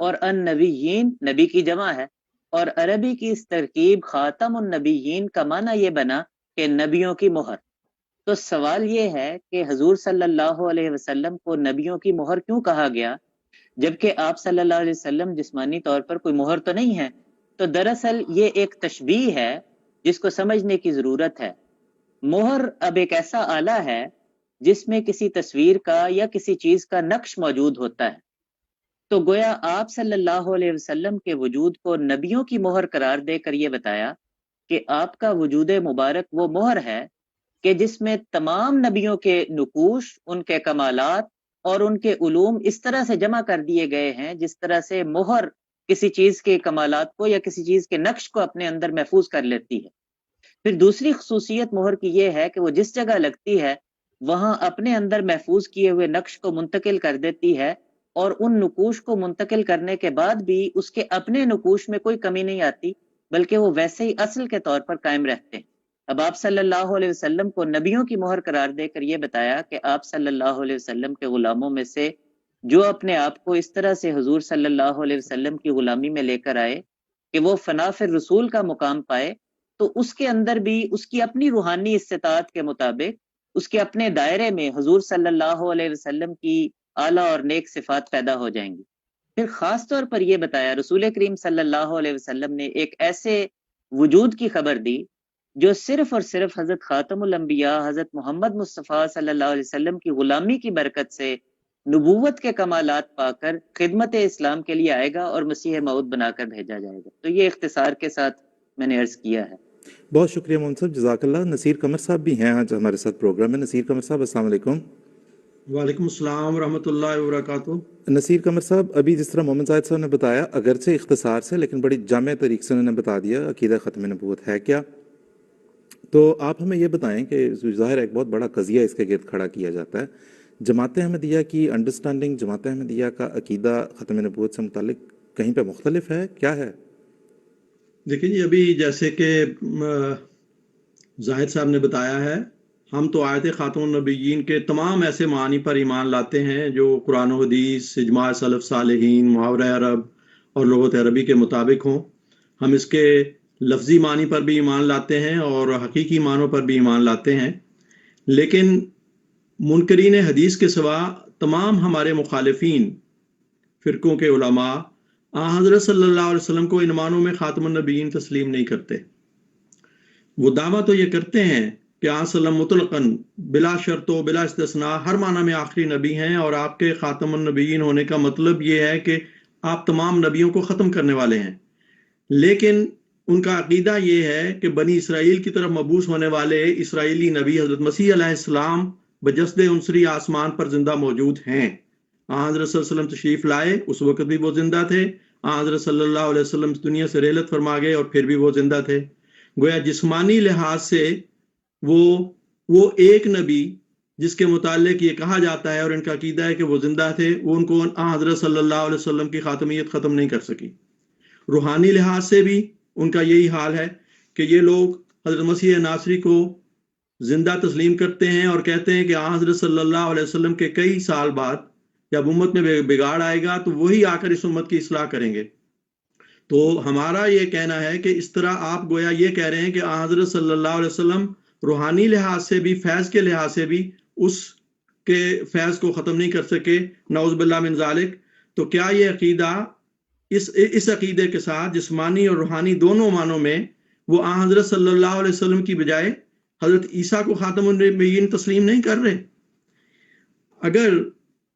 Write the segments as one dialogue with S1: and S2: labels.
S1: اور النبیین نبی کی جمع ہے، اور عربی کی اس ترکیب خاتم النبیین کا معنی یہ بنا کہ نبیوں کی مہر۔ تو سوال یہ ہے کہ حضور صلی اللہ علیہ وسلم کو نبیوں کی مہر کیوں کہا گیا، جبکہ آپ صلی اللہ علیہ وسلم جسمانی طور پر کوئی مہر تو نہیں ہے؟ تو دراصل یہ ایک تشبیہ ہے جس کو سمجھنے کی ضرورت ہے۔ مہر اب ایک ایسا آلہ ہے جس میں کسی تصویر کا یا کسی چیز کا نقش موجود ہوتا ہے۔ تو گویا آپ صلی اللہ علیہ وسلم کے وجود کو نبیوں کی مہر قرار دے کر یہ بتایا کہ آپ کا وجود مبارک وہ مہر ہے کہ جس میں تمام نبیوں کے نقوش، ان کے کمالات اور ان کے علوم اس طرح سے جمع کر دیے گئے ہیں جس طرح سے مہر کسی چیز کے کمالات کو یا کسی چیز کے نقش کو اپنے اندر محفوظ کر لیتی ہے۔ پھر دوسری خصوصیت مہر کی یہ ہے کہ وہ جس جگہ لگتی ہے وہاں اپنے اندر محفوظ کیے ہوئے نقش کو منتقل کر دیتی ہے، اور ان نقوش کو منتقل کرنے کے بعد بھی اس کے اپنے نقوش میں کوئی کمی نہیں آتی، بلکہ وہ ویسے ہی اصل کے طور پر قائم رہتے ہیں۔ اب آپ صلی اللہ علیہ وسلم کو نبیوں کی مہر قرار دے کر یہ بتایا کہ آپ صلی اللہ علیہ وسلم کے غلاموں میں سے جو اپنے آپ کو اس طرح سے حضور صلی اللہ علیہ وسلم کی غلامی میں لے کر آئے کہ وہ فنا فی الرسول کا مقام پائے، تو اس کے اندر بھی اس کی اپنی روحانی استطاعت کے مطابق اس کے اپنے دائرے میں حضور صلی اللہ علیہ وسلم کی اعلیٰ اور نیک صفات پیدا ہو جائیں گی۔ پھر خاص طور پر یہ بتایا، رسول کریم صلی اللہ علیہ وسلم نے ایک ایسے وجود کی خبر دی جو صرف اور صرف حضرت خاتم الانبیاء حضرت محمد مصطفیٰ صلی اللہ علیہ وسلم کی غلامی کی برکت سے نبوت کے کمالات پا کر خدمت اسلام کے لیے آئے گا اور مسیح موعود بنا کر بھیجا جائے گا۔ تو یہ اختصار کے ساتھ میں نے عرض کیا ہے۔
S2: بہت شکریہ محمد صاحب، جزاک اللہ۔ نصیر قمر صاحب بھی ہیں آج ہمارے ساتھ پروگرام میں۔ نصیر قمر صاحب السلام علیکم۔
S3: وعلیکم السلام ورحمۃ اللہ وبرکاتہ۔
S2: نصیر قمر صاحب، ابھی جس طرح محمد زاہد صاحب نے بتایا، اگرچہ اختصار سے لیکن بڑی جامع طریقے سے انہوں نے بتا دیا عقیدہ ختم نبوت ہے کیا۔ تو آپ ہمیں یہ بتائیں کہ ظاہر ایک بہت بڑا قضیہ اس کے گرد کھڑا کیا جاتا ہے، جماعت احمدیہ کی انڈرسٹینڈنگ، جماعت احمدیہ کا عقیدہ ختم نبوت سے متعلق کہیں پہ مختلف ہے، کیا ہے؟
S3: دیکھیں جی، ابھی جیسے کہ زاہد صاحب نے بتایا ہے، ہم تو آیت خاتم النبیین کے تمام ایسے معنی پر ایمان لاتے ہیں جو قرآن و حدیث، اجماع سلف صالحین، محاورہ عرب اور لغت عربی کے مطابق ہوں۔ ہم اس کے لفظی معنی پر بھی ایمان لاتے ہیں اور حقیقی معنوں پر بھی ایمان لاتے ہیں، لیکن منکرین حدیث کے سوا تمام ہمارے مخالفین فرقوں کے علماء حضرت صلی اللہ علیہ وسلم کو ان معنوں میں خاتم النبیین تسلیم نہیں کرتے۔ وہ دعویٰ تو یہ کرتے ہیں کہ آپ صلی اللہ علیہ وسلم مطلقاً بلا شرط و بلا استثناء ہر معنی میں آخری نبی ہیں، اور آپ کے خاتم النبیین ہونے کا مطلب یہ ہے کہ آپ تمام نبیوں کو ختم کرنے والے ہیں۔ لیکن ان کا عقیدہ یہ ہے کہ بنی اسرائیل کی طرف مبعوث ہونے والے اسرائیلی نبی حضرت مسیح علیہ السلام بجسد عنصری آسمان پر زندہ موجود ہیں۔ حضرت صلی اللہ علیہ وسلم تشریف لائے، اس وقت بھی وہ زندہ تھے۔ حضرت صلی اللہ علیہ وسلم دنیا سے رحلت فرما گئے اور پھر بھی وہ زندہ تھے۔ گویا جسمانی لحاظ سے وہ ایک نبی جس کے متعلق یہ کہا جاتا ہے اور ان کا عقیدہ ہے کہ وہ زندہ تھے، وہ ان کو حضرت صلی اللہ علیہ وسلم کی خاتمیت ختم نہیں کر سکی۔ روحانی لحاظ سے بھی ان کا یہی حال ہے کہ یہ لوگ حضرت مسیح ناصری کو زندہ تسلیم کرتے ہیں اور کہتے ہیں کہ حضرت صلی اللہ علیہ وسلم کے کئی سال بعد جب امت میں بگاڑ آئے گا تو وہی آ کر اس امت کی اصلاح کریں گے۔ تو ہمارا یہ کہنا ہے کہ اس طرح آپ گویا یہ کہہ رہے ہیں کہ حضرت صلی اللہ علیہ وسلم روحانی لحاظ سے بھی، فیض کے لحاظ سے بھی اس کے فیض کو ختم نہیں کر سکے، نعوذ باللہ من ذالک۔ تو کیا یہ عقیدہ اس عقیدے کے ساتھ جسمانی اور روحانی دونوں معنوں میں وہ حضرت صلی اللہ علیہ وسلم کی بجائے حضرت عیسیٰ کو خاتم النبیین تسلیم نہیں کر رہے؟ اگر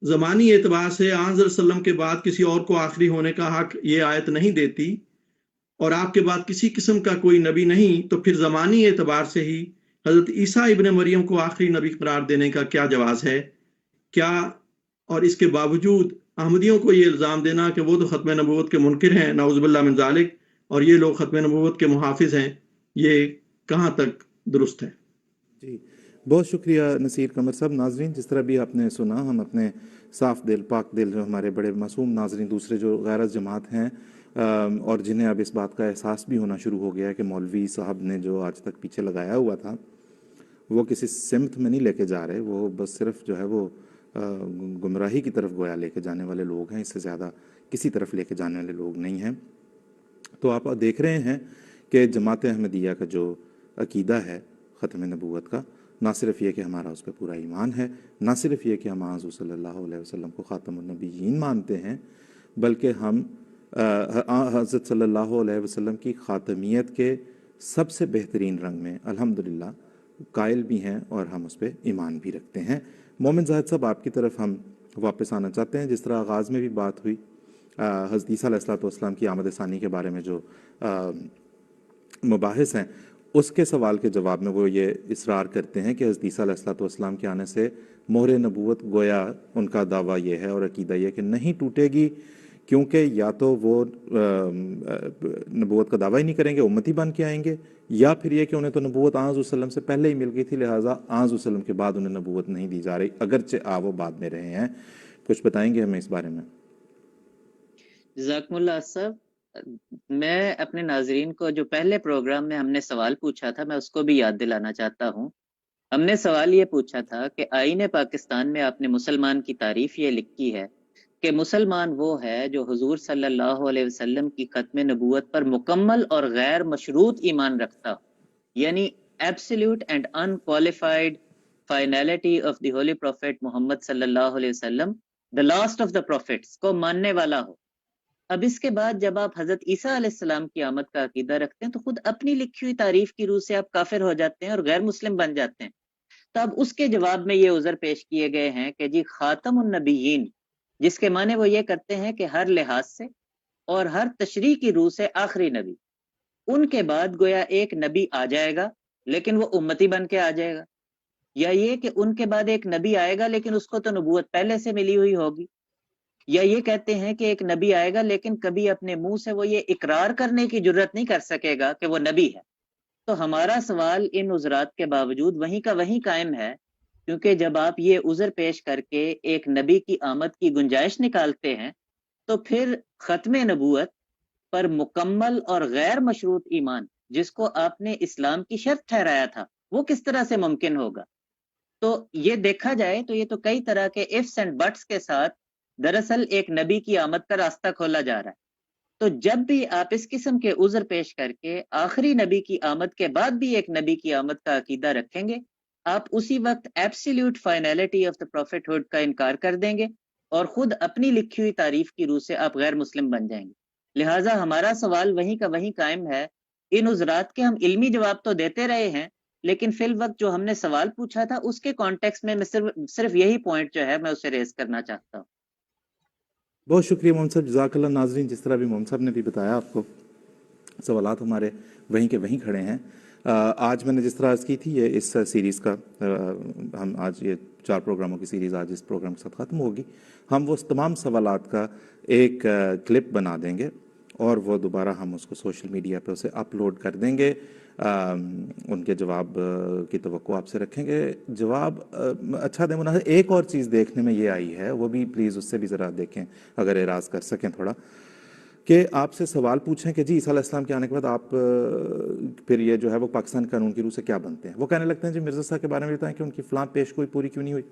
S3: زمانی اعتبار سے حضرت صلی اللہ علیہ وسلم کے بعد کسی اور کو آخری ہونے کا حق یہ آیت نہیں دیتی اور آپ کے بعد کسی قسم کا کوئی نبی نہیں، تو پھر زمانی اعتبار سے ہی حضرت عیسیٰ ابن مریم کو آخری نبی قرار دینے کا کیا جواز ہے؟ کیا اور اس کے باوجود احمدیوں کو یہ الزام دینا کہ وہ تو ختم نبوت کے منکر ہیں، نعوذ باللہ من ذالک، اور یہ لوگ ختم نبوت کے محافظ ہیں، یہ کہاں تک درست ہے؟
S2: جی بہت شکریہ نصیر قمر صاحب۔ ناظرین، جس طرح بھی آپ نے سنا، ہم اپنے صاف دل، پاک دل جو ہمارے بڑے معصوم ناظرین دوسرے جو غیر جماعت ہیں اور جنہیں اب اس بات کا احساس بھی ہونا شروع ہو گیا ہے کہ مولوی صاحب نے جو آج تک پیچھے لگایا ہوا تھا وہ کسی سمت میں نہیں لے کے جا رہے، وہ بس صرف جو ہے وہ گمراہی کی طرف گویا لے کے جانے والے لوگ ہیں، اس سے زیادہ کسی طرف لے کے جانے والے لوگ نہیں ہیں۔ تو آپ دیکھ رہے ہیں کہ جماعت احمدیہ کا جو عقیدہ ہے ختم نبوت کا، نہ صرف یہ کہ ہمارا اس پہ پورا ایمان ہے، نہ صرف یہ کہ ہم حضور صلی اللہ علیہ وسلم کو خاتم النبیین مانتے ہیں، بلکہ ہم حضرت صلی اللہ علیہ وسلم کی خاتمیت کے سب سے بہترین رنگ میں الحمدللہ قائل بھی ہیں اور ہم اس پہ ایمان بھی رکھتے ہیں۔ مومن زاہد صاحب، آپ کی طرف ہم واپس آنا چاہتے ہیں۔ جس طرح آغاز میں بھی بات ہوئی حضرت عیسیٰ علیہ السلام کی آمد ثانی کے بارے میں جو مباحث ہیں، اس کے سوال کے جواب میں وہ یہ اصرار کرتے ہیں کہ حضرت عیسیٰ علیہ السلام کے آنے سے مہر نبوت گویا ان کا دعویٰ یہ ہے اور عقیدہ یہ کہ نہیں ٹوٹے گی، کیونکہ یا تو وہ نبوت کا دعویٰ ہی نہیں کریں گے، امتی بن کے آئیں گے، یا پھر یہ کہ انہیں تو نبوت آن حضور وسلم سے پہلے ہی مل گئی تھی، لہٰذا آن حضور وسلم کے بعد انہیں نبوت نہیں دی جا رہی، اگرچہ وہ بعد میں رہے ہیں۔ کچھ بتائیں گے ہمیں اس بارے میں؟
S1: جزاکم اللہ صاحب، میں اپنے ناظرین کو جو پہلے پروگرام میں ہم نے سوال پوچھا تھا میں اس کو بھی یاد دلانا چاہتا ہوں۔ ہم نے سوال یہ پوچھا تھا کہ آئین پاکستان میں آپ نے مسلمان کی تعریف یہ لکھی ہے کہ مسلمان وہ ہے جو حضور صلی اللہ علیہ وسلم کی ختم نبوت پر مکمل اور غیر مشروط ایمان رکھتا ہو، یعنی absolute and unqualified finality of the holy prophet Muhammad صلی اللہ علیہ وسلم، the last of the prophets کو ماننے والا ہو۔ اب اس کے بعد جب آپ حضرت عیسیٰ علیہ السلام کی آمد کا عقیدہ رکھتے ہیں تو خود اپنی لکھی ہوئی تعریف کی روح سے آپ کافر ہو جاتے ہیں اور غیر مسلم بن جاتے ہیں۔ تو اب اس کے جواب میں یہ عذر پیش کیے گئے ہیں کہ جی خاتم النبیین، جس کے معنی وہ یہ کرتے ہیں کہ ہر لحاظ سے اور ہر تشریح کی روح سے آخری نبی، ان کے بعد گویا ایک نبی آ جائے گا لیکن وہ امتی بن کے آ جائے گا، یا یہ کہ ان کے بعد ایک نبی آئے گا لیکن اس کو تو نبوت پہلے سے ملی ہوئی ہوگی، یا یہ کہتے ہیں کہ ایک نبی آئے گا لیکن کبھی اپنے منہ سے وہ یہ اقرار کرنے کی جرت نہیں کر سکے گا کہ وہ نبی ہے۔ تو ہمارا سوال ان عذرات کے باوجود وہیں کا وہیں قائم ہے، کیونکہ جب آپ یہ عذر پیش کر کے ایک نبی کی آمد کی گنجائش نکالتے ہیں تو پھر ختم نبوت پر مکمل اور غیر مشروط ایمان، جس کو آپ نے اسلام کی شرط ٹھہرایا تھا، وہ کس طرح سے ممکن ہوگا؟ تو یہ دیکھا جائے تو یہ تو کئی طرح کے ifs اینڈ buts کے ساتھ دراصل ایک نبی کی آمد کا راستہ کھولا جا رہا ہے۔ تو جب بھی آپ اس قسم کے عذر پیش کر کے آخری نبی کی آمد کے بعد بھی ایک نبی کی آمد کا عقیدہ رکھیں گے، آپ اسی وقت absolute finality of the prophethood کا انکار کر دیں گے اور خود اپنی لکھی ہوئی تعریف کی روح سے آپ غیر مسلم بن جائیں گے۔ لہٰذا ہمارا سوال وہیں کا وہیں قائم ہے۔ ان عذرات کے ہم علمی جواب تو دیتے رہے ہیں، لیکن فی الوقت جو ہم نے سوال پوچھا تھا اس کے کانٹیکس میں صرف یہی پوائنٹ جو ہے میں اسے ریز کرنا چاہتا ہوں۔
S2: بہت شکریہ محمد صاحب، جزاک اللہ۔ ناظرین، جس طرح بھی محمد صاحب نے بھی بتایا آپ کو، سوالات ہمارے وہیں کے وہیں کھڑے ہیں۔ آج میں نے جس طرح عرض کی تھی، یہ اس سیریز کا ہم آج یہ 4 پروگراموں کی سیریز آج اس پروگرام کے ساتھ ختم ہوگی۔ ہم وہ تمام سوالات کا ایک کلپ بنا دیں گے اور وہ دوبارہ ہم اس کو سوشل میڈیا پہ اسے اپلوڈ کر دیں گے۔ ان کے جواب کی توقع آپ سے رکھیں گے۔ جواب اچھا دیں مناسب۔ ایک اور چیز دیکھنے میں یہ آئی ہے، وہ بھی پلیز اس سے بھی ذرا دیکھیں اگر اعراض کر سکیں تھوڑا، کہ آپ سے سوال پوچھیں کہ جی عیسیٰ علیہ السلام کے آنے کے بعد آپ پھر یہ جو ہے وہ پاکستان قانون کی روح سے کیا بنتے ہیں؟ وہ کہنے لگتے ہیں جی مرزا صاحب کے بارے میں بتائیں کہ ان کی فلاں پیش گوئی پوری کیوں نہیں ہوئی۔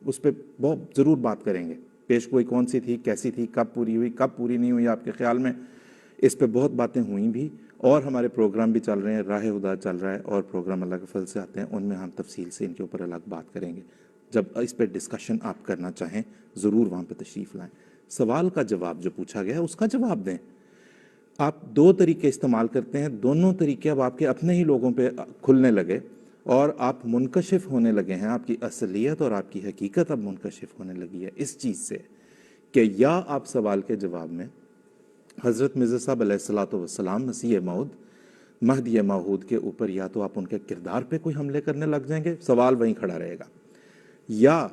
S2: اس پہ بہت ضرور بات کریں گے، پیش گوئی کون سی تھی، کیسی تھی، کب پوری ہوئی، کب پوری نہیں ہوئی آپ کے خیال میں۔ اس پہ بہت باتیں ہوئیں بھی، اور ہمارے پروگرام بھی چل رہے ہیں، راہ ہدا چل رہا ہے، اور پروگرام اللہ کے فضل سے آتے ہیں، ان میں ہم تفصیل سے ان کے اوپر الگ بات کریں گے۔ جب اس پہ ڈسکشن آپ کرنا چاہیں ضرور وہاں پہ تشریف لائیں۔ سوال کا جواب جو پوچھا گیا ہے اس کا جواب دیں۔ آپ 2 طریقے استعمال کرتے ہیں، دونوں طریقے اب آپ کے اپنے ہی لوگوں پہ کھلنے لگے اور آپ منکشف ہونے لگے ہیں۔ آپ کی اصلیت اور آپ کی حقیقت اب منکشف ہونے لگی ہے اس چیز سے کہ یا آپ سوال کے جواب میں حضرت مرزا صاحب علیہ الصلوۃ والسلام مسیح موعود مہدی موعود کے اوپر یا تو آپ ان کے کردار پہ کوئی حملے کرنے لگ جائیں گے، سوال وہیں کھڑا رہے گا، یا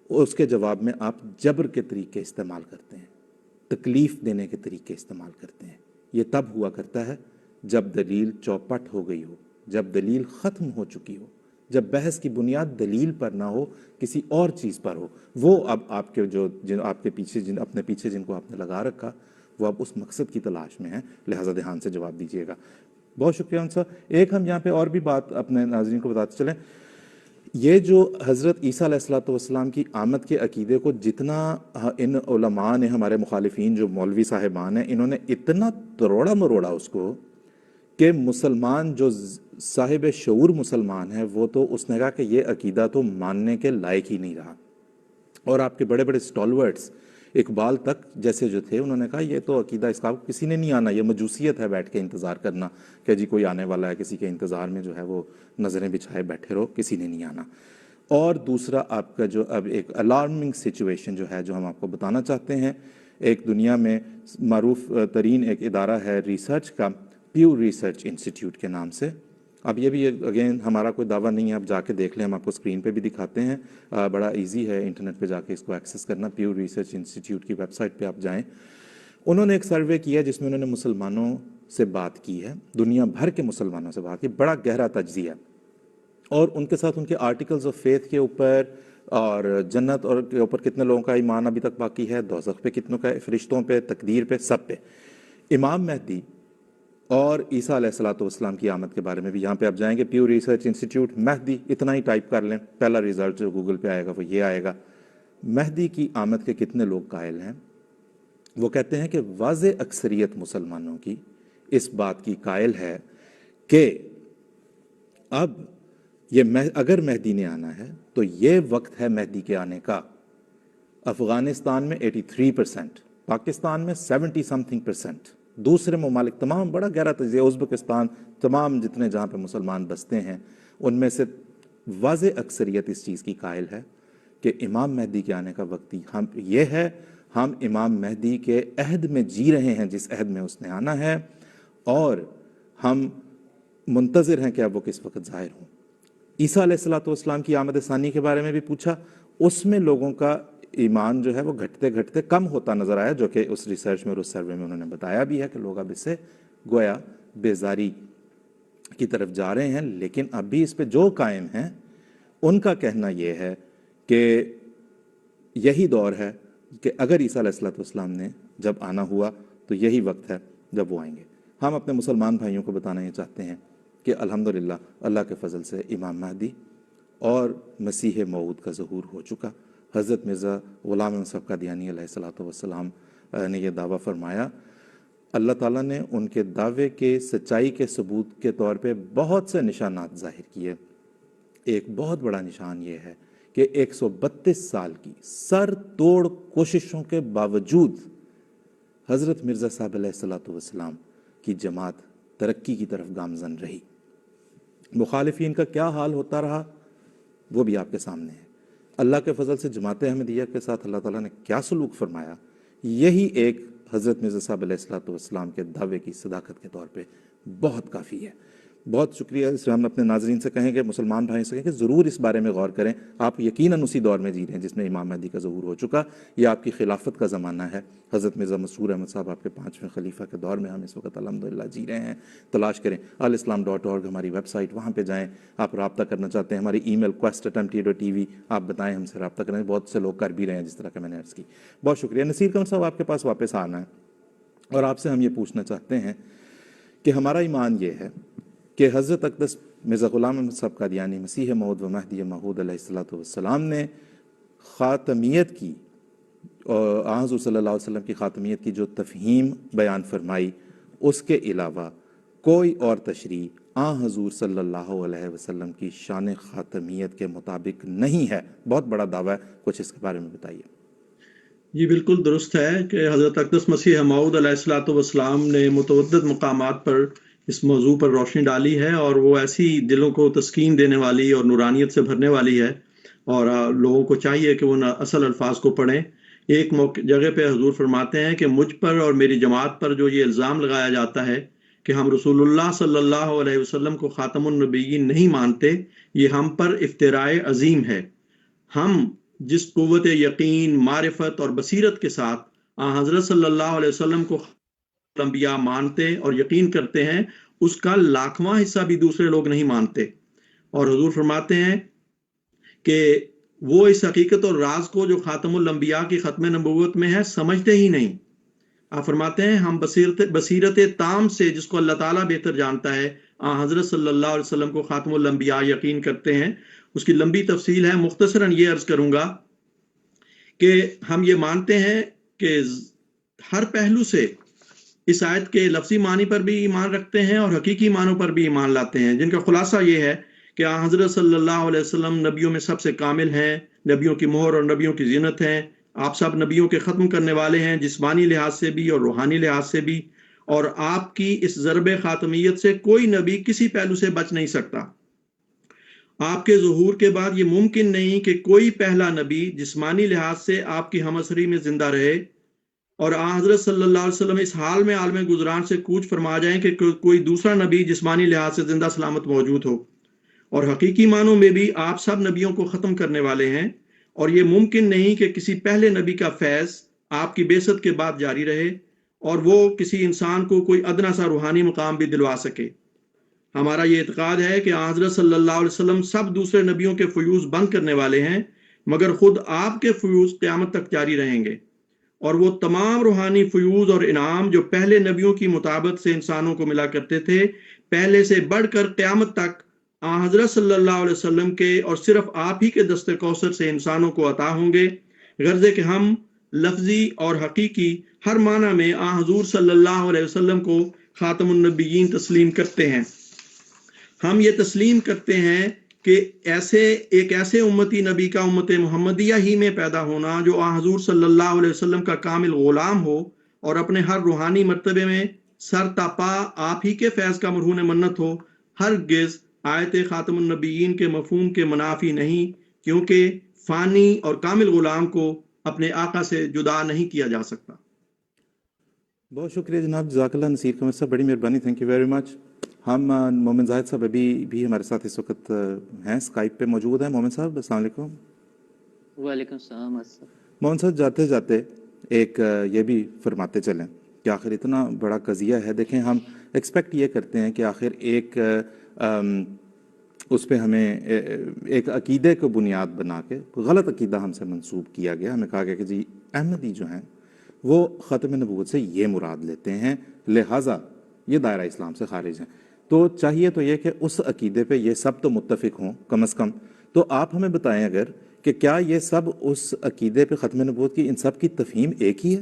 S2: اس کے جواب میں آپ جبر کے طریقے استعمال کرتے ہیں، تکلیف دینے کے طریقے استعمال کرتے ہیں۔ یہ تب ہوا کرتا ہے جب دلیل چوپٹ ہو گئی ہو، جب دلیل ختم ہو چکی ہو، جب بحث کی بنیاد دلیل پر نہ ہو، کسی اور چیز پر ہو۔ وہ اب آپ کے جن آپ کے پیچھے اپنے پیچھے جن کو آپ نے لگا رکھا، وہ اب اس مقصد کی تلاش میں ہیں، لہٰذا دھیان سے جواب دیجیے گا۔ بہت شکریہ ان صاحب۔ ایک ہم یہاں پہ اور بھی بات اپنے ناظرین کو بتاتے چلیں، یہ جو حضرت عیسیٰ علیہ الصلوۃ والسلام کی آمد کے عقیدے کو جتنا ان علماء نے، ہمارے مخالفین جو مولوی صاحبان ہیں، انہوں نے اتنا تروڑا مروڑا اس کو کہ مسلمان جو صاحب شعور مسلمان ہے وہ تو اس نے کہا کہ یہ عقیدہ تو ماننے کے لائق ہی نہیں رہا. اور آپ کے بڑے بڑے سٹالورٹس اقبال تک جیسے جو تھے، انہوں نے کہا یہ تو عقیدہ اس کا کسی نے نہیں آنا، یہ مجوسیت ہے بیٹھ کے انتظار کرنا کہ جی کوئی آنے والا ہے، کسی کے انتظار میں جو ہے وہ نظریں بچھائے بیٹھے رہو، کسی نے نہیں آنا. اور دوسرا آپ کا جو اب ایک الارمنگ سچویشن جو ہے، جو ہم آپ کو بتانا چاہتے ہیں، ایک دنیا میں معروف ترین ایک ادارہ ہے ریسرچ کا، پیو ریسرچ انسٹیٹیوٹ کے نام سے. اب یہ بھی اگین ہمارا کوئی دعویٰ نہیں ہے، آپ جا کے دیکھ لیں، ہم آپ کو اسکرین پہ بھی دکھاتے ہیں، بڑا ایزی ہے انٹرنیٹ پہ جا کے اس کو ایکسیس کرنا. پیو ریسرچ انسٹیٹیوٹ کی ویب سائٹ پہ آپ جائیں. انہوں نے ایک سروے کیا جس میں انہوں نے مسلمانوں سے بات کی ہے، دنیا بھر کے مسلمانوں سے بات کی، بڑا گہرا تجزیہ، اور ان کے ساتھ ان کے آرٹیکلز آف فیتھ کے اوپر اور جنت اور کے اوپر کتنے لوگوں کا ایمان ابھی تک باقی ہے، دوزخ پہ کتنوں کا، فرشتوں پہ، تقدیر پہ، سب پہ. امام مہدی اور عیسیٰ علیہ الصلوۃ والسلام کی آمد کے بارے میں بھی یہاں پہ آپ جائیں گے، پیو ریسرچ انسٹیٹیوٹ مہدی اتنا ہی ٹائپ کر لیں، پہلا ریزلٹ جو گوگل پہ آئے گا وہ یہ آئے گا. مہدی کی آمد کے کتنے لوگ قائل ہیں؟ وہ کہتے ہیں کہ واضح اکثریت مسلمانوں کی اس بات کی قائل ہے کہ اب یہ اگر مہدی نے آنا ہے تو یہ وقت ہے مہدی کے آنے کا. افغانستان میں 83%، پاکستان میں 70 سمتھنگ %، دوسرے ممالک تمام، بڑا گہرا تجزیہ، ازبکستان، تمام جتنے جہاں پہ مسلمان بستے ہیں ان میں سے واضح اکثریت اس چیز کی قائل ہے کہ امام مہدی کے آنے کا وقت ہی ہم یہ ہے. ہم امام مہدی کے عہد میں جی رہے ہیں، جس عہد میں اس نے آنا ہے، اور ہم منتظر ہیں کہ اب وہ کس وقت ظاہر ہوں. عیسیٰ علیہ الصلوۃ والسلام کی آمد ثانی کے بارے میں بھی پوچھا، اس میں لوگوں کا ایمان جو ہے وہ گھٹتے گھٹتے کم ہوتا نظر آیا، جو کہ اس ریسرچ میں اور اس سروے میں انہوں نے بتایا بھی ہے کہ لوگ اب اس سے گویا بیزاری کی طرف جا رہے ہیں. لیکن اب بھی اس پہ جو قائم ہیں ان کا کہنا یہ ہے کہ یہی دور ہے کہ اگر عیسیٰ علیہ الصلوۃ والسلام نے جب آنا ہوا تو یہی وقت ہے جب وہ آئیں گے. ہم اپنے مسلمان بھائیوں کو بتانا یہ چاہتے ہیں کہ الحمدللہ اللہ کے فضل سے امام مہدی اور مسیح موعود کا ظہور ہو چکا. حضرت مرزا غلام احمد صاحب قادیانی علیہ الصلوۃ والسلام نے یہ دعویٰ فرمایا. اللہ تعالیٰ نے ان کے دعوے کے سچائی کے ثبوت کے طور پہ بہت سے نشانات ظاہر کیے. ایک بہت بڑا نشان یہ ہے کہ 132 سال کی سر توڑ کوششوں کے باوجود حضرت مرزا صاحب علیہ الصلوۃ والسلام کی جماعت ترقی کی طرف گامزن رہی. مخالفین کا کیا حال ہوتا رہا وہ بھی آپ کے سامنے ہے. اللہ کے فضل سے جماعت احمدیہ کے ساتھ اللہ تعالیٰ نے کیا سلوک فرمایا، یہی ایک حضرت مرزا صاحب علیہ الصلوۃ والسلام کے دعوے کی صداقت کے طور پہ بہت کافی ہے. بہت شکریہ. اس میں ہم اپنے ناظرین سے کہیں گے، مسلمان بھائی سے کہیں کہ ضرور اس بارے میں غور کریں. آپ یقیناً اسی دور میں جی رہے ہیں جس میں امام مہدی کا ظہور ہو چکا. یہ آپ کی خلافت کا زمانہ ہے. حضرت مرزا مسرور احمد صاحب آپ کے 5ویں خلیفہ کے دور میں ہم اس وقت الحمدللہ جی رہے ہیں. تلاش کریں alislam.org ہماری ویب سائٹ، وہاں پہ جائیں. آپ رابطہ کرنا چاہتے ہیں، ہماری ای میل quest@mta.tv آپ بتائیں، ہم سے رابطہ کریں. بہت سے لوگ کر بھی رہے ہیں جس طرح کہ میں نے عرض کی. بہت شکریہ. نصیر قمر صاحب آپ کے پاس واپس آنا ہے اور آپ سے ہم یہ پوچھنا چاہتے ہیں کہ ہمارا ایمان یہ ہے کہ حضرت اقدس مرزا غلام احمد صاحب قادیانی مسیح موعود و مہدی موعود علیہ الصلوۃ والسلام نے خاتمیت کی، اور حضور صلی اللہ علیہ وسلم کی خاتمیت کی جو تفہیم بیان فرمائی، اس کے علاوہ کوئی اور تشریح حضور صلی اللہ علیہ وسلم کی شان خاتمیت کے مطابق نہیں ہے. بہت بڑا دعویٰ ہے، کچھ اس کے بارے میں بتائیے.
S3: جی بالکل درست ہے کہ حضرت اقدس مسیح موعود علیہ الصلوۃ والسلام نے متعدد مقامات پر اس موضوع پر روشنی ڈالی ہے، اور وہ ایسی دلوں کو تسکین دینے والی اور نورانیت سے بھرنے والی ہے، اور لوگوں کو چاہیے کہ وہ اصل الفاظ کو پڑھیں. ایک جگہ پہ حضور فرماتے ہیں کہ مجھ پر اور میری جماعت پر جو یہ الزام لگایا جاتا ہے کہ ہم رسول اللہ صلی اللہ علیہ وسلم کو خاتم النبیین نہیں مانتے، یہ ہم پر افتراء عظیم ہے. ہم جس قوت یقین، معرفت اور بصیرت کے ساتھ حضرت صلی اللہ علیہ وسلم کو انبیاء مانتے اور یقین کرتے ہیں، اس کا لاکھواں حصہ بھی دوسرے لوگ نہیں مانتے. اور حضور فرماتے ہیں کہ وہ اس حقیقت اور راز کو جو خاتم الانبیاء کی ختم نبوت میں ہے سمجھتے ہی نہیں. آپ فرماتے ہیں ہم بصیرت تام سے، جس کو اللہ تعالیٰ بہتر جانتا ہے، حضرت صلی اللہ علیہ وسلم کو خاتم الانبیاء یقین کرتے ہیں. اس کی لمبی تفصیل ہے، مختصراً یہ عرض کروں گا کہ ہم یہ مانتے ہیں کہ ہر پہلو سے اس آیت کے لفظی معنی پر بھی ایمان رکھتے ہیں اور حقیقی معنوں پر بھی ایمان لاتے ہیں، جن کا خلاصہ یہ ہے کہ حضرت صلی اللہ علیہ وسلم نبیوں میں سب سے کامل ہیں، نبیوں کی مہر اور نبیوں کی زینت ہیں. آپ سب نبیوں کے ختم کرنے والے ہیں، جسمانی لحاظ سے بھی اور روحانی لحاظ سے بھی، اور آپ کی اس ضرب خاتمیت سے کوئی نبی کسی پہلو سے بچ نہیں سکتا. آپ کے ظہور کے بعد یہ ممکن نہیں کہ کوئی پہلا نبی جسمانی لحاظ سے آپ کی ہم عصری میں زندہ رہے، اور حضرت صلی اللہ علیہ وسلم اس حال میں عالم گزران سے کوچ فرما جائیں کہ کوئی دوسرا نبی جسمانی لحاظ سے زندہ سلامت موجود ہو. اور حقیقی معنوں میں بھی آپ سب نبیوں کو ختم کرنے والے ہیں، اور یہ ممکن نہیں کہ کسی پہلے نبی کا فیض آپ کی بعثت کے بعد جاری رہے اور وہ کسی انسان کو کوئی ادنا سا روحانی مقام بھی دلوا سکے. ہمارا یہ اعتقاد ہے کہ حضرت صلی اللہ علیہ وسلم سب دوسرے نبیوں کے فیوز بند کرنے والے ہیں، مگر خود آپ کے فیوز قیامت تک جاری رہیں گے، اور وہ تمام روحانی فیوز اور انعام جو پہلے نبیوں کی مطابقت سے انسانوں کو ملا کرتے تھے، پہلے سے بڑھ کر قیامت تک حضرت صلی اللہ علیہ وسلم کے اور صرف آپ ہی کے دست کوثر سے انسانوں کو عطا ہوں گے. غرض کہ ہم لفظی اور حقیقی ہر معنی میں حضور صلی اللہ علیہ وسلم کو خاتم النبیین تسلیم کرتے ہیں. ہم یہ تسلیم کرتے ہیں کہ ایک ایسے امتی نبی کا امت محمدیہ ہی میں پیدا ہونا جو حضور صلی اللہ علیہ وسلم کا کامل غلام ہو اور اپنے ہر روحانی مرتبے میں سر تا پا آپ ہی کے فیض کا مرہون منت ہو، ہرگز آیت خاتم النبیین کے مفہوم کے منافی نہیں، کیونکہ فانی اور کامل غلام کو اپنے آقا سے جدا نہیں کیا جا سکتا.
S2: بہت شکریہ جناب، جزاک اللہ. نصیر قمر صاحب بڑی مہربانی، تھینک یو ویری مچ. ہم مومن زاہد صاحب ابھی بھی ہمارے ساتھ اس وقت ہیں، اسکائپ پہ موجود ہیں. مومن صاحب السلام علیکم.
S1: وعلیکم السلام.
S2: مومن صاحب جاتے جاتے ایک یہ بھی فرماتے چلیں کہ آخر اتنا بڑا قضیہ ہے، دیکھیں ہم ایکسپیکٹ یہ کرتے ہیں کہ آخر ایک اس پہ ہمیں ایک عقیدے کو بنیاد بنا کے غلط عقیدہ ہم سے منسوب کیا گیا. ہمیں کہا گیا کہ جی احمدی جو ہیں وہ ختم نبوت سے یہ مراد لیتے ہیں، لہٰذا یہ دائرہ اسلام سے خارج ہیں. تو چاہیے تو یہ کہ اس عقیدے پہ یہ سب تو متفق ہوں کم از کم. تو آپ ہمیں بتائیں اگر کہ کیا یہ سب اس عقیدے پہ ختم نبوت کی ان سب کی تفہیم ایک ہی ہے؟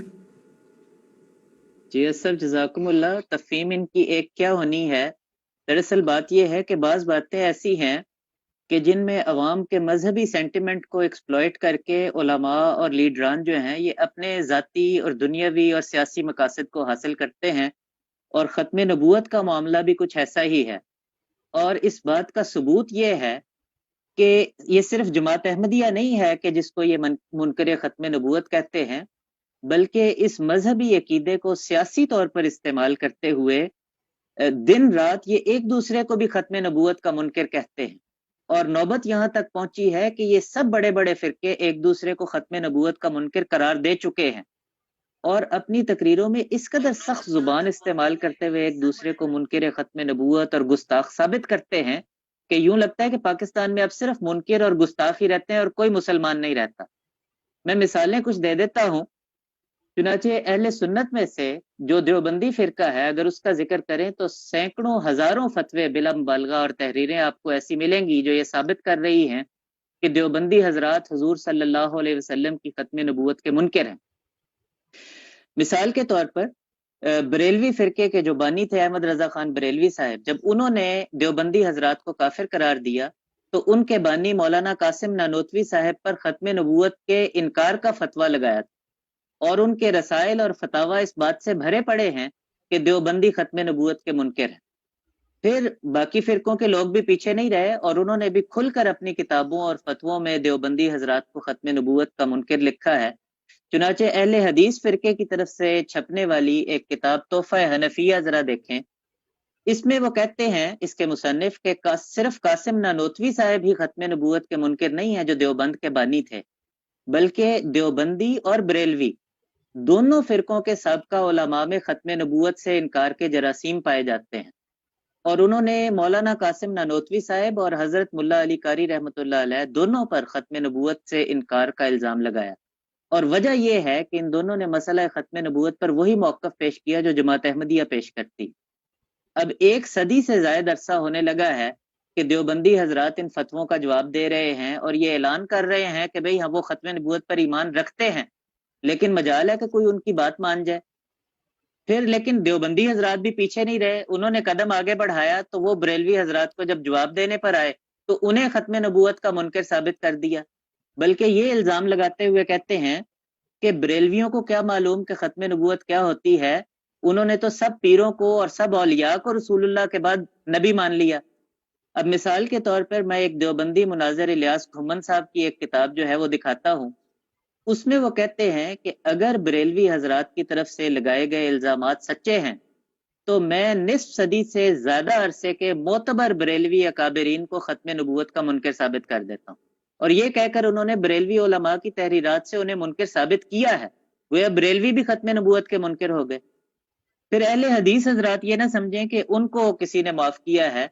S1: جی اسر جزاکم اللہ. تفہیم ان کی ایک کیا ہونی ہے؟ دراصل بات یہ ہے کہ بعض باتیں ایسی ہیں کہ جن میں عوام کے مذہبی سینٹیمنٹ کو ایکسپلائٹ کر کے علماء اور لیڈران جو ہیں یہ اپنے ذاتی اور دنیاوی اور سیاسی مقاصد کو حاصل کرتے ہیں، اور ختم نبوت کا معاملہ بھی کچھ ایسا ہی ہے. اور اس بات کا ثبوت یہ ہے کہ یہ صرف جماعت احمدیہ نہیں ہے کہ جس کو یہ منکر ختم نبوت کہتے ہیں، بلکہ اس مذہبی عقیدے کو سیاسی طور پر استعمال کرتے ہوئے دن رات یہ ایک دوسرے کو بھی ختم نبوت کا منکر کہتے ہیں. اور نوبت یہاں تک پہنچی ہے کہ یہ سب بڑے بڑے فرقے ایک دوسرے کو ختم نبوت کا منکر قرار دے چکے ہیں، اور اپنی تقریروں میں اس قدر سخت زبان استعمال کرتے ہوئے ایک دوسرے کو منکر ختم نبوت اور گستاخ ثابت کرتے ہیں کہ یوں لگتا ہے کہ پاکستان میں اب صرف منکر اور گستاخ ہی رہتے ہیں اور کوئی مسلمان نہیں رہتا. میں مثالیں کچھ دے دیتا ہوں. چنانچہ اہل سنت میں سے جو دیوبندی فرقہ ہے، اگر اس کا ذکر کریں تو سینکڑوں ہزاروں فتوے بلا مبالغہ اور تحریریں آپ کو ایسی ملیں گی جو یہ ثابت کر رہی ہیں کہ دیوبندی حضرات حضور صلی اللہ علیہ وسلم کی ختم نبوت کے منکر ہیں. مثال کے طور پر بریلوی فرقے کے جو بانی تھے احمد رضا خان بریلوی صاحب، جب انہوں نے دیوبندی حضرات کو کافر قرار دیا تو ان کے بانی مولانا قاسم نانوتوی صاحب پر ختم نبوت کے انکار کا فتویٰ لگایا تھا، اور ان کے رسائل اور فتاوی اس بات سے بھرے پڑے ہیں کہ دیوبندی ختم نبوت کے منکر ہیں. پھر باقی فرقوں کے لوگ بھی پیچھے نہیں رہے اور انہوں نے بھی کھل کر اپنی کتابوں اور فتووں میں دیوبندی حضرات کو ختم نبوت کا منکر لکھا ہے. چنانچہ اہل حدیث فرقے کی طرف سے چھپنے والی ایک کتاب تحفہ حنفیہ ذرا دیکھیں. اس میں وہ کہتے ہیں اس کے مصنف کہ صرف قاسم نانوتوی صاحب ہی ختم نبوت کے منکر نہیں ہیں جو دیوبند کے بانی تھے، بلکہ دیوبندی اور بریلوی دونوں فرقوں کے سابقہ علماء میں ختم نبوت سے انکار کے جراثیم پائے جاتے ہیں. اور انہوں نے مولانا قاسم نانوتوی صاحب اور حضرت ملا علی قاری رحمۃ اللہ علیہ دونوں پر ختم نبوت سے انکار کا الزام لگایا. اور وجہ یہ ہے کہ ان دونوں نے مسئلہ ختم نبوت پر وہی موقف پیش کیا جو جماعت احمدیہ پیش کرتی. اب 1 صدی سے زائد عرصہ ہونے لگا ہے کہ دیوبندی حضرات ان فتووں کا جواب دے رہے ہیں اور یہ اعلان کر رہے ہیں کہ بھئی ہم وہ ختم نبوت پر ایمان رکھتے ہیں، لیکن مجال ہے کہ کوئی ان کی بات مان جائے۔ پھر لیکن دیوبندی حضرات بھی پیچھے نہیں رہے، انہوں نے قدم آگے بڑھایا تو وہ بریلوی حضرات کو جب جواب دینے پر آئے تو انہیں ختم نبوت کا منکر ثابت کر دیا، بلکہ یہ الزام لگاتے ہوئے کہتے ہیں کہ بریلویوں کو کیا معلوم کہ ختم نبوت کیا ہوتی ہے، انہوں نے تو سب پیروں کو اور سب اولیاء کو رسول اللہ کے بعد نبی مان لیا۔ اب مثال کے طور پر میں ایک دیوبندی مناظر الیاس کھمن صاحب کی ایک کتاب جو ہے وہ دکھاتا ہوں، اس میں وہ کہتے ہیں کہ اگر بریلوی حضرات کی طرف سے لگائے گئے الزامات سچے ہیں تو میں نصف صدی سے زیادہ عرصے کے معتبر بریلوی اکابرین کو ختم نبوت کا منکر ثابت کر دیتا ہوں، اور یہ کہہ کر انہوں نے بریلوی علماء کی تحریرات سے انہیں منکر ثابت کیا ہے، وہ بریلوی بھی ختم نبوت کے منکر ہو گئے۔ پھر اہل حدیث حضرات یہ نہ سمجھیں کہ ان کو کسی نے معاف کیا ہے،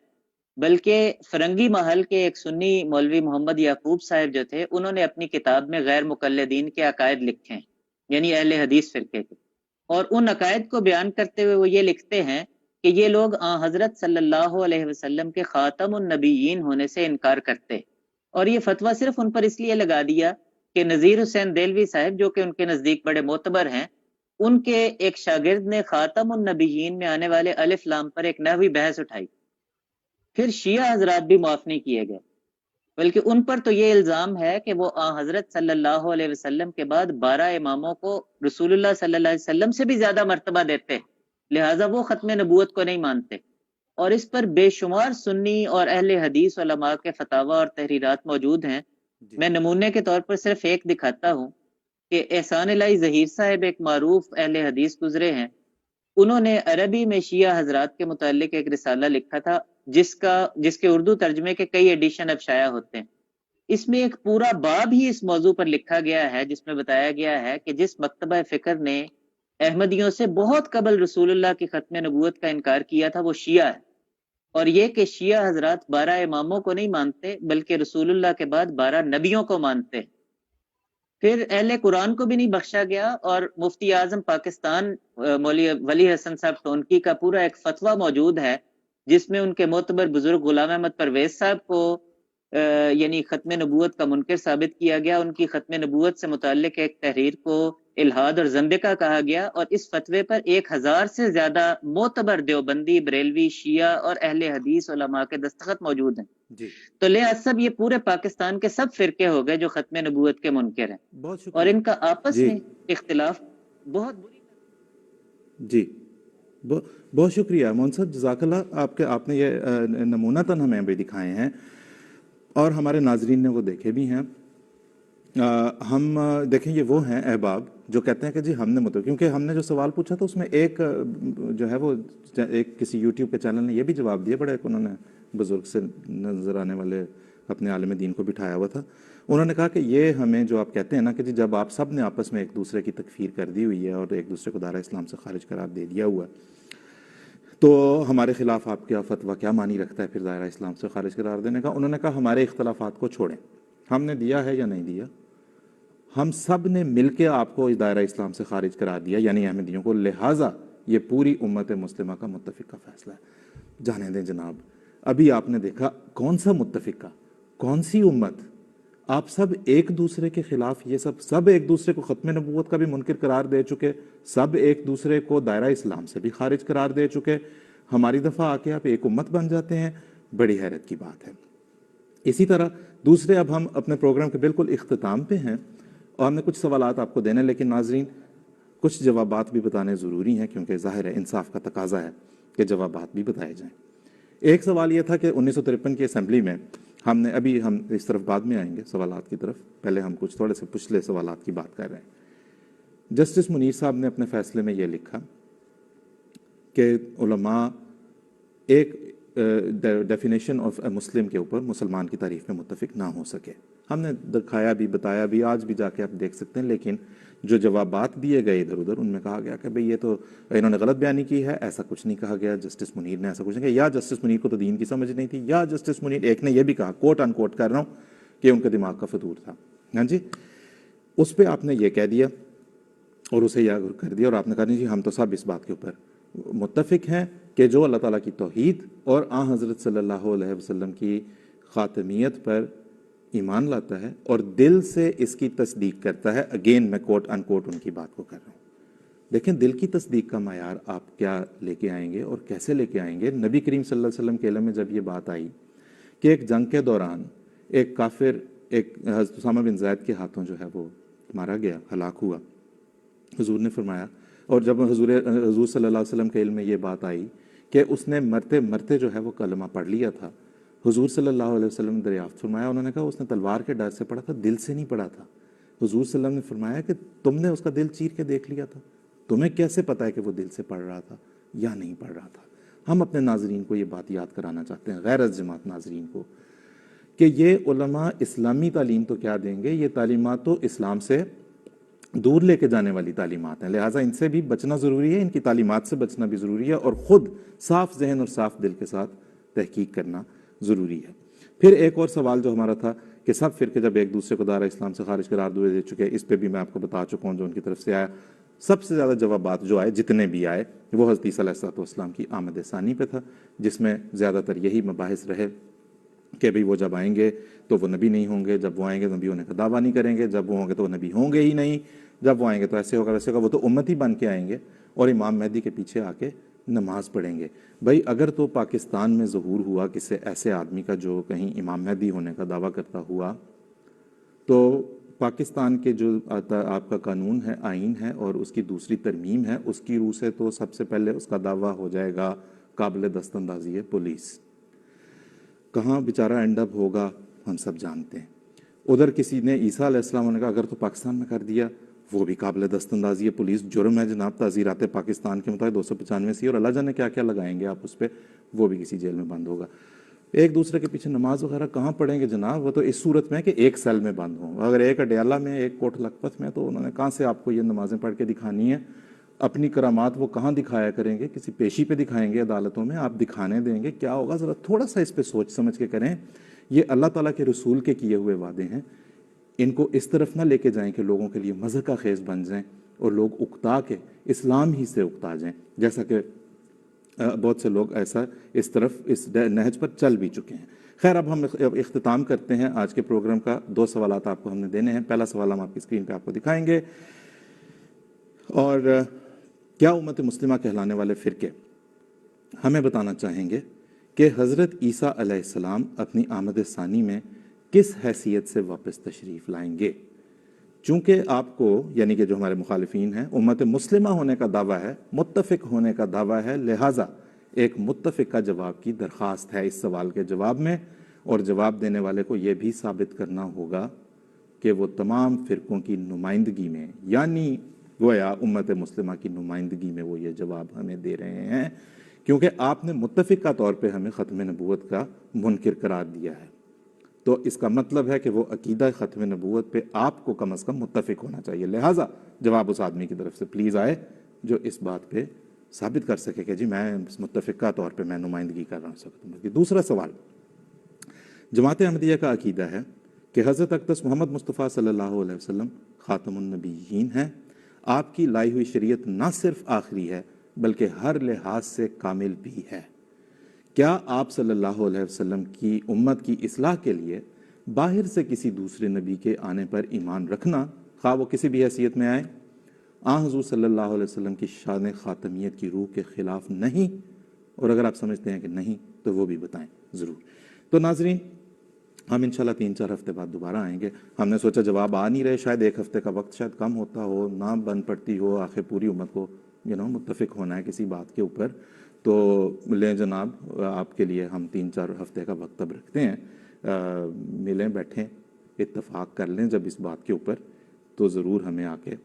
S1: بلکہ فرنگی محل کے ایک سنی مولوی محمد یعقوب صاحب جو تھے، انہوں نے اپنی کتاب میں غیر مقلدین کے عقائد لکھے ہیں، یعنی اہل حدیث فرقے کے، اور ان عقائد کو بیان کرتے ہوئے وہ یہ لکھتے ہیں کہ یہ لوگ حضرت صلی اللہ علیہ وسلم کے خاتم النبیین ہونے سے انکار کرتے، اور یہ فتویٰ صرف ان پر اس لیے لگا دیا کہ نذیر حسین دہلوی صاحب جو کہ ان کے نزدیک بڑے معتبر ہیں، ان کے ایک شاگرد نے خاتم النبیین میں آنے والے الف لام پر ایک نحوی بحث اٹھائی۔ پھر شیعہ حضرات بھی معاف نہیں کیے گئے، بلکہ ان پر تو یہ الزام ہے کہ وہ حضرت صلی اللہ علیہ وسلم کے بعد 12 اماموں کو رسول اللہ صلی اللہ علیہ وسلم سے بھی زیادہ مرتبہ دیتے، لہٰذا وہ ختم نبوت کو نہیں مانتے، اور اس پر بے شمار سنی اور اہل حدیث علماء کے فتاوی اور تحریرات موجود ہیں۔ میں نمونے کے طور پر صرف ایک دکھاتا ہوں کہ احسان الہی ظہیر صاحب ایک معروف اہل حدیث گزرے ہیں، انہوں نے عربی میں شیعہ حضرات کے متعلق ایک رسالہ لکھا تھا جس کے اردو ترجمے کے کئی ایڈیشن اب شائع ہوتے ہیں۔ اس میں ایک پورا باب ہی اس موضوع پر لکھا گیا ہے جس میں بتایا گیا ہے کہ جس مکتبہ فکر نے احمدیوں سے بہت قبل رسول اللہ کی ختم نبوت کا انکار کیا تھا وہ شیعہ ہے، اور یہ کہ شیعہ حضرات 12 اماموں کو نہیں مانتے بلکہ رسول اللہ کے بعد 12 نبیوں کو مانتے ہیں۔ پھر اہل قرآن کو بھی نہیں بخشا گیا، اور مفتی اعظم پاکستان مولوی ولی حسن صاحب ٹونکی کا پورا ایک فتویٰ موجود ہے جس میں ان کے معتبر بزرگ غلام احمد پرویز صاحب کو یعنی ختم نبوت کا منکر ثابت کیا گیا، ان کی ختم نبوت سے متعلق ایک تحریر کو الہاد اور زندقہ کہا گیا، اور اس فتوے پر 1000 سے زیادہ معتبر دیوبندی، بریلوی، شیعہ اور اہل حدیث علماء کے دستخط موجود ہیں جی۔ تو لہذا سب یہ پورے پاکستان کے سب فرقے ہو گئے جو ختم نبوت کے منکر ہیں، اور ان کا آپس میں اختلاف بہت بری
S2: جی۔ بہت شکریہ مون صاحب، جزاک اللہ، آپ نے یہ نمونتاً ہمیں بھی دکھائے ہیں اور ہمارے ناظرین نے وہ دیکھے بھی ہیں۔ ہم دیکھیں یہ وہ ہیں احباب جو کہتے ہیں کہ جی ہم نے کیونکہ ہم نے جو سوال پوچھا تھا اس میں ایک جو ہے وہ ایک کسی یوٹیوب کے چینل نے یہ بھی جواب دیا، بڑا ایک انہوں نے بزرگ سے نظر آنے والے اپنے عالم دین کو بٹھایا ہوا تھا، انہوں نے کہا کہ یہ ہمیں جو آپ کہتے ہیں نا کہ جی جب آپ سب نے آپس میں ایک دوسرے کی تکفیر کر دی ہوئی ہے اور ایک دوسرے کو دائرہ اسلام سے خارج قرار دے دیا ہوا ہے تو ہمارے خلاف آپ کا فتویٰ کیا معنی رکھتا ہے پھر دائرہ اسلام سے خارج قرار دینے کا؟ انہوں نے کہا ہمارے اختلافات کو چھوڑیں، ہم نے دیا ہے یا نہیں دیا، ہم سب نے مل کے آپ کو اس دائرہ اسلام سے خارج قرار دیا یعنی احمدیوں کو، لہٰذا یہ پوری امت مسلمہ کا متفقہ فیصلہ ہے۔ جانے دیں جناب، ابھی آپ نے دیکھا کون سا متفقہ، کون سی امت، آپ سب ایک دوسرے کے خلاف، یہ سب ایک دوسرے کو ختم نبوت کا بھی منکر قرار دے چکے، سب ایک دوسرے کو دائرہ اسلام سے بھی خارج قرار دے چکے، ہماری دفعہ آ کے آپ ایک امت بن جاتے ہیں، بڑی حیرت کی بات ہے۔ اسی طرح دوسرے، اب ہم اپنے پروگرام کے بالکل اختتام پہ ہیں اور ہم نے کچھ سوالات آپ کو دینے، لیکن ناظرین کچھ جوابات بھی بتانے ضروری ہیں کیونکہ ظاہر ہے انصاف کا تقاضا ہے کہ جوابات بھی بتائے جائیں۔ ایک سوال یہ تھا کہ 1953 کی اسمبلی میں ہم نے، ابھی ہم اس طرف بعد میں آئیں گے سوالات کی طرف، پہلے ہم کچھ تھوڑے سے پچھلے سوالات کی بات کر رہے ہیں۔ جسٹس منیر صاحب نے اپنے فیصلے میں یہ لکھا کہ علماء ایک ڈیفینیشن آف اے مسلم کے اوپر مسلمان کی تعریف میں متفق نہ ہو سکے۔ ہم نے دکھایا بھی، بتایا بھی، آج بھی جا کے آپ دیکھ سکتے ہیں، لیکن جو جوابات دیے گئے ادھر ادھر ان میں کہا گیا کہ بھئی یہ تو انہوں نے غلط بیانی کی ہے، ایسا کچھ نہیں کہا گیا، جسٹس منیر نے ایسا کچھ نہیں کہا، یا جسٹس منیر کو تو دین کی سمجھ نہیں تھی، یا جسٹس منیر ایک نے یہ بھی کہا، کوٹ ان کوٹ کر رہا ہوں، کہ ان کے دماغ کا فطور تھا۔ ہاں جی، اس پہ آپ نے یہ کہہ دیا اور اسے یہ کر دیا اور آپ نے کہا نہیں جی ہم تو سب اس بات کے اوپر متفق ہیں کہ جو اللہ تعالیٰ کی توحید اور آن حضرت صلی اللہ علیہ وسلم کی خاتمیت پر ایمان لاتا ہے اور دل سے اس کی تصدیق کرتا ہے. اگین میں کوٹ ان کوٹ ان کی بات کو کر رہا ہوں. دیکھیں دل کی تصدیق کا معیار آپ کیا لے کے آئیں گے اور کیسے لے کے آئیں گے. نبی کریم صلی اللہ علیہ وسلم کے علم میں جب یہ بات آئی کہ ایک جنگ کے دوران ایک کافر ایک حضرت اسامہ بن زید کے ہاتھوں جو ہے وہ مارا گیا، ہلاک ہوا، حضور نے فرمایا، اور جب حضور صلی اللہ علیہ وسلم کے علم میں یہ بات آئی کہ اس نے مرتے مرتے جو ہے وہ کلمہ پڑھ لیا تھا، حضور صلی اللہ علیہ وسلم نے دریافت فرمایا، انہوں نے کہا اس نے تلوار کے ڈر سے پڑھا تھا، دل سے نہیں پڑھا تھا. حضور صلی اللہ علیہ وسلم نے فرمایا کہ تم نے اس کا دل چیر کے دیکھ لیا تھا، تمہیں کیسے پتا ہے کہ وہ دل سے پڑھ رہا تھا یا نہیں پڑھ رہا تھا. ہم اپنے ناظرین کو یہ بات یاد کرانا چاہتے ہیں، غیر از جماعت ناظرین کو، کہ یہ علماء اسلامی تعلیم تو کیا دیں گے، یہ تعلیمات تو اسلام سے دور لے کے جانے والی تعلیمات ہیں، لہٰذا ان سے بھی بچنا ضروری ہے، ان کی تعلیمات سے بچنا بھی ضروری ہے، اور خود صاف ذہن اور صاف دل کے ساتھ تحقیق کرنا ضروری ہے. پھر ایک اور سوال جو ہمارا تھا کہ سب فرقے جب ایک دوسرے کو دائرہ اسلام سے خارج قرار دے چکے، اس پہ بھی میں آپ کو بتا چکا ہوں جو ان کی طرف سے آیا. سب سے زیادہ جوابات جو آئے، جتنے بھی آئے، وہ حضرت عیسیٰ علیہ السلام کی آمد ثانی پہ تھا، جس میں زیادہ تر یہی مباحث رہے کہ بھئی وہ جب آئیں گے تو وہ نبی نہیں ہوں گے، جب وہ آئیں گے تو نبی ہونے کا دعویٰ نہیں کریں گے، جب وہ ہوں گے تو وہ نبی ہوں گے ہی نہیں، جب وہ آئیں گے تو ایسے ہوگا ویسے ہوگا، وہ تو امتی بن کے آئیں گے اور امام مہدی کے پیچھے آ کے نماز پڑھیں گے. بھائی اگر تو پاکستان میں ظہور ہوا کسی ایسے آدمی کا جو کہیں امام مہدی ہونے کا دعویٰ کرتا ہوا، تو پاکستان کے جو آپ کا قانون ہے، آئین ہے، اور اس کی دوسری ترمیم ہے، اس کی روح سے تو سب سے پہلے اس کا دعویٰ ہو جائے گا قابل دست اندازی ہے پولیس. کہاں بیچارہ اینڈ اپ ہوگا ہم سب جانتے ہیں. ادھر کسی نے عیسیٰ علیہ السلام نے کہا اگر تو پاکستان میں کر دیا وہ بھی قابل دست اندازی ہے پولیس، جرم ہے جناب. تعزیرات پاکستان کے مطابق 295 سی اور اللہ جانے کیا کیا لگائیں گے آپ اس پہ، وہ بھی کسی جیل میں بند ہوگا. ایک دوسرے کے پیچھے نماز وغیرہ کہاں پڑھیں گے جناب؟ وہ تو اس صورت میں کہ ایک سیل میں بند ہوں. اگر ایک اڈیالہ میں، ایک کوٹ لکھپت میں، تو انہوں نے کہاں سے آپ کو یہ نمازیں پڑھ کے دکھانی ہے؟ اپنی کرامات وہ کہاں دکھایا کریں گے؟ کسی پیشی پہ دکھائیں گے عدالتوں میں؟ آپ دکھانے دیں گے؟ کیا ہوگا؟ ذرا تھوڑا سا اس پہ سوچ سمجھ کے کریں. یہ اللہ تعالیٰ کے رسول کے کیے ہوئے وعدے ہیں، ان کو اس طرف نہ لے کے جائیں کہ لوگوں کے لیے مذہب کا خیز بن جائیں اور لوگ اکتا کے اسلام ہی سے اکتا جائیں، جیسا کہ بہت سے لوگ ایسا اس طرف اس نہج پر چل بھی چکے ہیں. خیر اب ہم اختتام کرتے ہیں آج کے پروگرام کا. 2 سوالات آپ کو ہم نے دینے ہیں. پہلا سوال ہم آپ کی اسکرین پہ آپ کو دکھائیں گے. اور کیا امت مسلمہ کہلانے والے فرقے ہمیں بتانا چاہیں گے کہ حضرت عیسیٰ علیہ السلام اپنی آمد ثانی میں کس حیثیت سے واپس تشریف لائیں گے؟ چونکہ آپ کو، یعنی کہ جو ہمارے مخالفین ہیں، امت مسلمہ ہونے کا دعویٰ ہے، متفق ہونے کا دعویٰ ہے، لہٰذا ایک متفق کا جواب کی درخواست ہے اس سوال کے جواب میں، اور جواب دینے والے کو یہ بھی ثابت کرنا ہوگا کہ وہ تمام فرقوں کی نمائندگی میں، یعنی گویا امت مسلمہ کی نمائندگی میں وہ یہ جواب ہمیں دے رہے ہیں، کیونکہ آپ نے متفقہ طور پہ ہمیں ختم نبوت کا منکر قرار دیا ہے. تو اس کا مطلب ہے کہ وہ عقیدہ ختم نبوت پہ آپ کو کم از کم متفق ہونا چاہیے. لہٰذا جواب اس آدمی کی طرف سے پلیز آئے جو اس بات پہ ثابت کر سکے کہ جی میں متفقہ طور پہ میں نمائندگی کر رہا ہوں. دوسرا سوال، جماعت احمدیہ کا عقیدہ ہے کہ حضرت اقدس محمد مصطفیٰ صلی اللہ علیہ وسلم خاتم النبیین ہیں. آپ کی لائی ہوئی شریعت نہ صرف آخری ہے بلکہ ہر لحاظ سے کامل بھی ہے. کیا آپ صلی اللہ علیہ وسلم کی امت کی اصلاح کے لیے باہر سے کسی دوسرے نبی کے آنے پر ایمان رکھنا، خواہ وہ کسی بھی حیثیت میں آئے، آن حضور صلی اللہ علیہ وسلم کی شان خاتمیت کی روح کے خلاف نہیں؟ اور اگر آپ سمجھتے ہیں کہ نہیں تو وہ بھی بتائیں ضرور. تو ناظرین، ہم انشاءاللہ 3-4 ہفتے بعد دوبارہ آئیں گے. ہم نے سوچا جواب آ نہیں رہے، شاید 1 ہفتے کا وقت شاید کم ہوتا ہو، نہ بن پڑتی ہو، آخر پوری امت کو متفق ہونا ہے کسی بات کے اوپر. تو لیں جناب، آپ کے لیے ہم 3-4 ہفتے کا وقت اب رکھتے ہیں. ملیں، بیٹھیں، اتفاق کر لیں جب اس بات کے اوپر، تو ضرور ہمیں آ کے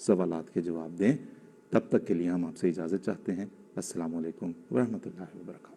S2: سوالات کے جواب دیں. تب تک کے لیے ہم آپ سے اجازت چاہتے ہیں. السلام علیکم ورحمۃ اللہ وبرکاتہ.